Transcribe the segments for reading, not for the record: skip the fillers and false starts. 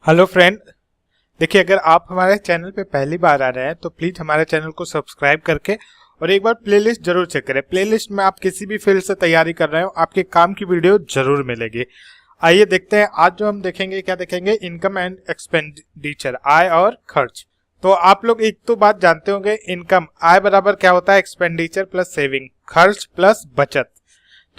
Hello friend, देखिए अगर आप हमारे चैनल पे पहली बार आ रहे हैं तो प्लीज हमारे चैनल को सब्सक्राइब करके और एक बार प्लेलिस्ट जरूर चेक करें। प्लेलिस्ट में आप किसी भी फील्ड से तैयारी कर रहे हो आपके काम की वीडियो जरूर मिलेगी। आइए देखते हैं आज जो हम देखेंगे, क्या देखेंगे, इनकम एंड एक्सपेंडिचर, आय और खर्च। तो आप लोग एक तो बात जानते होंगे, इनकम आय बराबर क्या होता है, एक्सपेंडिचर प्लस सेविंग, खर्च प्लस बचत।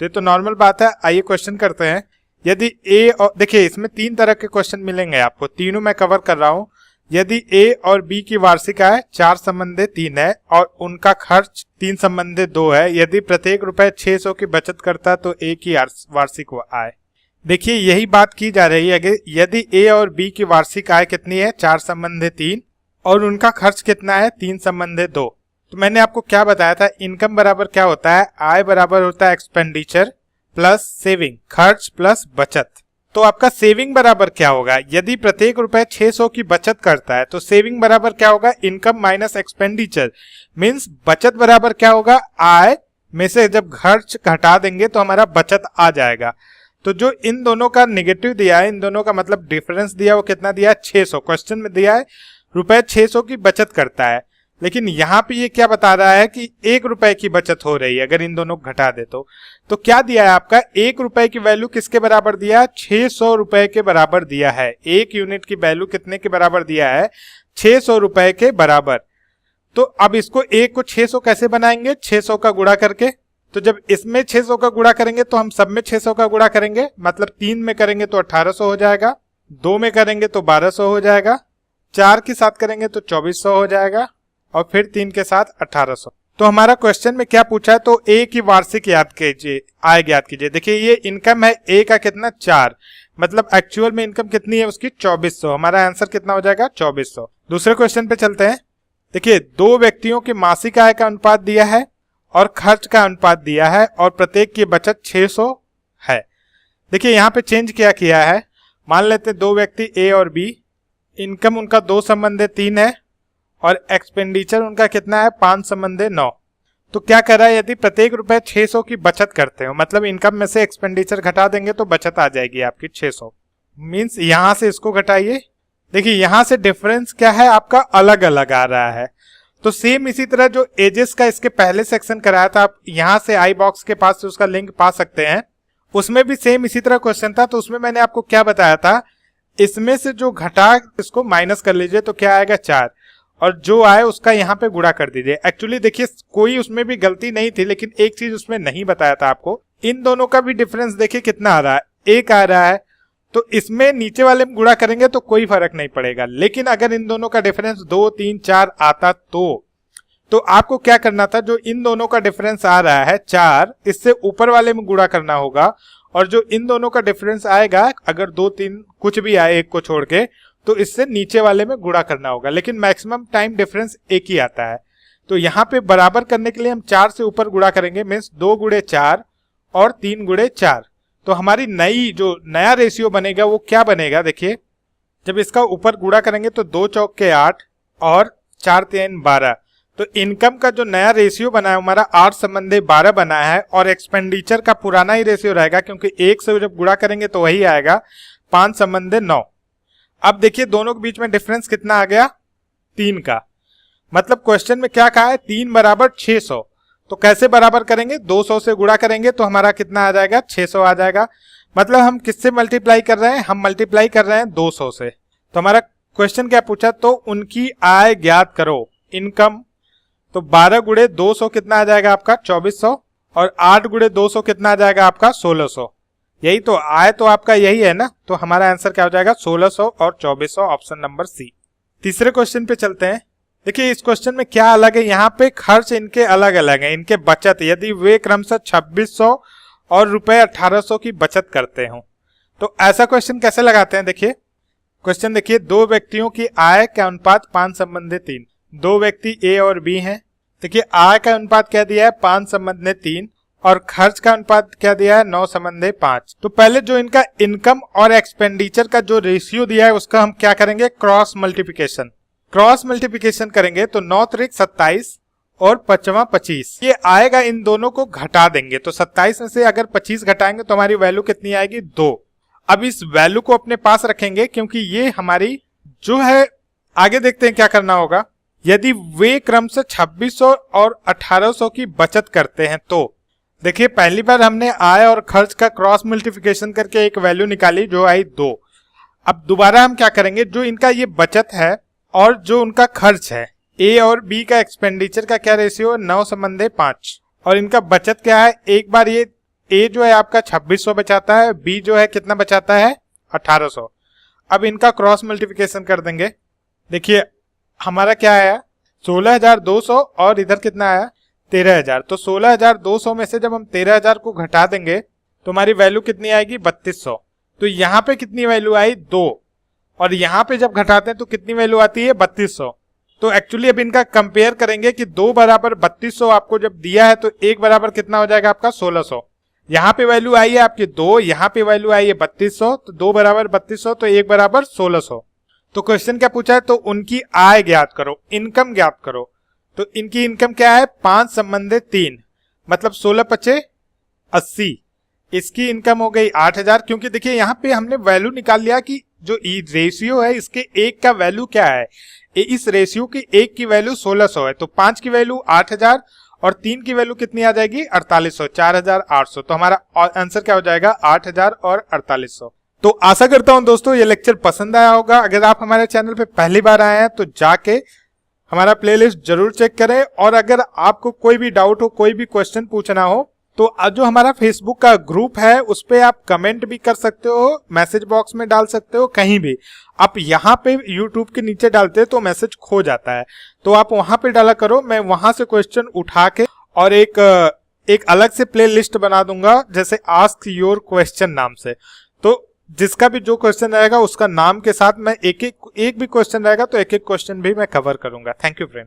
तो ये तो नॉर्मल बात है। आइए क्वेश्चन करते हैं। यदि ए और देखिए इसमें तीन तरह के क्वेश्चन मिलेंगे आपको, तीनों मैं कवर कर रहा हूं। यदि ए और बी की वार्षिक आय 4 संबंधे 3 है और उनका खर्च 3 संबंधे 2 है, यदि प्रत्येक रुपए 600 की बचत करता है तो ए की वार्षिक आय। देखिए यही बात की जा रही है कि यदि ए और बी की वार्षिक आय कितनी है, 4 संबंधे 3, और उनका खर्च कितना है, 3 संबंधे 2। तो मैंने आपको क्या बताया था, इनकम बराबर क्या होता है, आय बराबर होता है एक्सपेंडिचर प्लस सेविंग, खर्च प्लस बचत। तो आपका सेविंग बराबर क्या होगा, यदि प्रत्येक रुपए 600 की बचत करता है तो सेविंग बराबर क्या होगा, इनकम माइनस एक्सपेंडिचर, मींस बचत बराबर क्या होगा, आय में से जब खर्च घटा देंगे तो हमारा बचत आ जाएगा। तो जो इन दोनों का निगेटिव दिया है, इन दोनों का मतलब डिफरेंस दिया, वो कितना दिया है, 600। क्वेश्चन में दिया है रुपए 600 की बचत करता है, लेकिन यहाँ पे ये क्या बता रहा है कि 1 रुपए की बचत हो रही है। अगर इन दोनों को घटा दे तो क्या दिया है आपका, 1 रुपए की वैल्यू किसके बराबर दिया है, 600 रुपए के बराबर दिया है। 1 यूनिट की वैल्यू कितने के बराबर दिया है, 600 रुपए के बराबर। तो अब इसको 1 को 600 कैसे बनाएंगे, 600 का गुणा करके। तो जब इसमें 600 का गुणा करेंगे तो हम सब में 600 का गुणा करेंगे, मतलब 3 में करेंगे तो 1800 हो जाएगा, 2 में करेंगे तो 1200 हो जाएगा, 4 के साथ करेंगे तो 2400 हो जाएगा, और फिर 3 के साथ 1800। तो हमारा क्वेश्चन में क्या पूछा है, तो ए की वार्षिक याद कीजिए, आय ज्ञात कीजिए। देखिए ये इनकम है ए का कितना, 4, मतलब एक्चुअल में इनकम कितनी है उसकी, 2400। हमारा आंसर कितना हो जाएगा, 2400। दूसरे क्वेश्चन पे चलते हैं। देखिए 2 व्यक्तियों की मासिक आय का अनुपात दिया है और खर्च का अनुपात दिया है और प्रत्येक की बचत 600 है। देखिए यहाँ पे चेंज क्या किया है, मान लेते हैं 2 व्यक्ति ए और बी, इनकम उनका 2 संबंधे 3 है और एक्सपेंडिचर उनका कितना है, 5 संबंधे 9। तो क्या कर रहा है, यदि प्रत्येक रुपए 600 की बचत करते हो, मतलब इनकम में से एक्सपेंडिचर घटा देंगे तो बचत आ जाएगी आपकी 600, मींस यहां से इसको घटाइए। देखिए यहां से डिफरेंस क्या है आपका, अलग अलग आ रहा है। तो सेम इसी तरह जो एजेस का इसके पहले सेक्शन कराया था, आप यहां से आई बॉक्स के पास से उसका लिंक पा सकते हैं, उसमें भी सेम इसी तरह क्वेश्चन था। तो उसमें मैंने आपको क्या बताया था, इसमें से जो घटा इसको माइनस कर लीजिए तो क्या आएगा, 4, और जो आए उसका यहाँ पे गुणा कर दीजिए। एक्चुअली देखिए कोई उसमें भी गलती नहीं थी, लेकिन एक चीज उसमें नहीं बताया था आपको, इन दोनों का भी डिफरेंस देखिए कितना आ रहा है, 1 आ रहा है। तो इसमें नीचे वाले में गुणा करेंगे तो कोई फर्क नहीं पड़ेगा, लेकिन अगर इन दोनों का डिफरेंस 2, 3, 4 आता तो आपको क्या करना था, जो इन दोनों का डिफरेंस आ रहा है 4, इससे ऊपर वाले में गुणा करना होगा, और जो इन दोनों का डिफरेंस आएगा, अगर 2, 3 कुछ भी आए एक को छोड़ के, तो इससे नीचे वाले में गुणा करना होगा, लेकिन मैक्सिमम टाइम डिफरेंस एक ही आता है। तो यहाँ पे बराबर करने के लिए हम 4 से ऊपर गुणा करेंगे, मीन्स 2 गुणे 4 और 3 गुणे 4। तो हमारी नई जो नया रेशियो बनेगा वो क्या बनेगा, देखिए जब इसका ऊपर गुणा करेंगे तो 2 चौक के 8 और 4 3 12। तो इनकम का जो नया रेशियो बना है हमारा 8 संबंधे 12 बना है, और एक्सपेंडिचर का पुराना ही रेशियो रहेगा, क्योंकि 1 से जब गुणा करेंगे तो वही आएगा, 5 संबंधे 9। अब देखिए दोनों के बीच में डिफरेंस कितना आ गया, 3 का, मतलब क्वेश्चन में क्या कहा है, 3 बराबर 600। तो कैसे बराबर करेंगे, 200 से गुणा करेंगे तो हमारा कितना आ जाएगा, 600 आ जाएगा। मतलब हम किससे मल्टीप्लाई कर रहे हैं, हम मल्टीप्लाई कर रहे हैं 200 से। तो हमारा क्वेश्चन क्या पूछा, तो उनकी आय ज्ञात करो, इनकम। तो 12 गुणे 200 कितना आ जाएगा आपका, 2400, और 8 गुणे 200 कितना आ जाएगा आपका, 1600। यही तो आय तो आपका यही है ना। तो हमारा आंसर क्या हो जाएगा, 1600 और 2400, ऑप्शन नंबर सी। तीसरे क्वेश्चन पे चलते हैं। देखिए इस क्वेश्चन में क्या अलग है, यहाँ पे खर्च इनके अलग अलग है, इनके बचत, यदि वे क्रमशः 2600 और रुपए 1800 की बचत करते हो तो ऐसा क्वेश्चन कैसे लगाते हैं। देखिए क्वेश्चन देखिए, 2 व्यक्तियों की आय का अनुपात 5 संबंधे 3। 2 व्यक्ति ए और बी हैं। देखिए आय का अनुपात क्या दिया है, 5 संबंधे 3, और खर्च का अनुपात क्या दिया है, 9 संबंधे 5। तो पहले जो इनका इनकम और एक्सपेंडिचर का जो रेशियो दिया है उसका हम क्या करेंगे, क्रॉस मल्टीप्लिकेशन। क्रॉस मल्टीप्लिकेशन करेंगे तो 9 त्रिक 27 और 5वां 25, ये आएगा, इन दोनों को घटा देंगे। तो 27 में से अगर 25 घटाएंगे तो हमारी वैल्यू कितनी आएगी, 2। अब इस वैल्यू को अपने पास रखेंगे क्योंकि ये हमारी जो है, आगे देखते हैं क्या करना होगा। यदि वे क्रम से 2600 और 1800 की बचत करते हैं तो देखिए, पहली बार हमने आय और खर्च का क्रॉस मल्टीप्लिकेशन करके एक वैल्यू निकाली जो आई 2। अब दोबारा हम क्या करेंगे, जो इनका ये बचत है और जो उनका खर्च है, ए और बी का एक्सपेंडिचर का क्या रेशियो है, 9:5, और इनका बचत क्या है, एक बार ये ए जो है आपका 2600 बचाता है, बी जो है कितना बचाता है, 1800। अब इनका क्रॉस मल्टीप्लिकेशन कर देंगे। देखिए हमारा क्या आया, 16,200 और इधर कितना आया, 13,000। तो 16,200 में से जब हम 13,000 को घटा देंगे तो हमारी वैल्यू कितनी आएगी, 3200। तो यहाँ पे कितनी वैल्यू आई, 2, और यहाँ पे जब घटाते हैं तो कितनी वैल्यू आती है, 3200। तो एक्चुअली अब इनका कंपेयर करेंगे कि 2 बराबर 3200 आपको जब दिया है तो 1 बराबर कितना हो जाएगा आपका, 1600। यहाँ पे वैल्यू आई है आपकी 2, यहाँ पे वैल्यू आई है 3200, तो 2 बराबर 3200 तो 1 बराबर 1600। तो क्वेश्चन क्या पूछा है, तो उनकी आय ज्ञात करो, इनकम ज्ञात करो। तो इनकी इनकम क्या है, 5 संबंधित 3, मतलब 16×5 = 80। इसकी इनकम हो गई 8,000, क्योंकि देखिए यहाँ पे हमने वैल्यू निकाल लिया कि जो रेशियो है इसके 1 का वैल्यू क्या है, इस रेशियो की 1 की वैल्यू 1600 है, तो 5 की वैल्यू 8,000 और 3 की वैल्यू कितनी आ जाएगी, 4800, 4,800। तो हमारा आंसर क्या हो जाएगा, 8,000 और 4800। तो आशा करता हूं दोस्तों ये लेक्चर पसंद आया होगा। अगर आप हमारे चैनल पे पहली बार आए हैं तो जाके हमारा प्लेलिस्ट जरूर चेक करें, और अगर आपको कोई भी डाउट हो, कोई भी क्वेश्चन पूछना हो, तो जो हमारा फेसबुक का ग्रुप है उस पे आप कमेंट भी कर सकते हो, मैसेज बॉक्स में डाल सकते हो, कहीं भी। आप यहाँ पे यूट्यूब के नीचे डालते हैं तो मैसेज खो जाता है, तो आप वहां पे डाला करो, मैं वहां से क्वेश्चन उठा के और एक अलग से प्ले लिस्ट बना दूंगा, जैसे आस्क योर क्वेश्चन नाम से। तो जिसका भी जो क्वेश्चन रहेगा उसका नाम के साथ मैं एक भी क्वेश्चन रहेगा तो एक क्वेश्चन भी मैं कवर करूंगा। Thank you friend.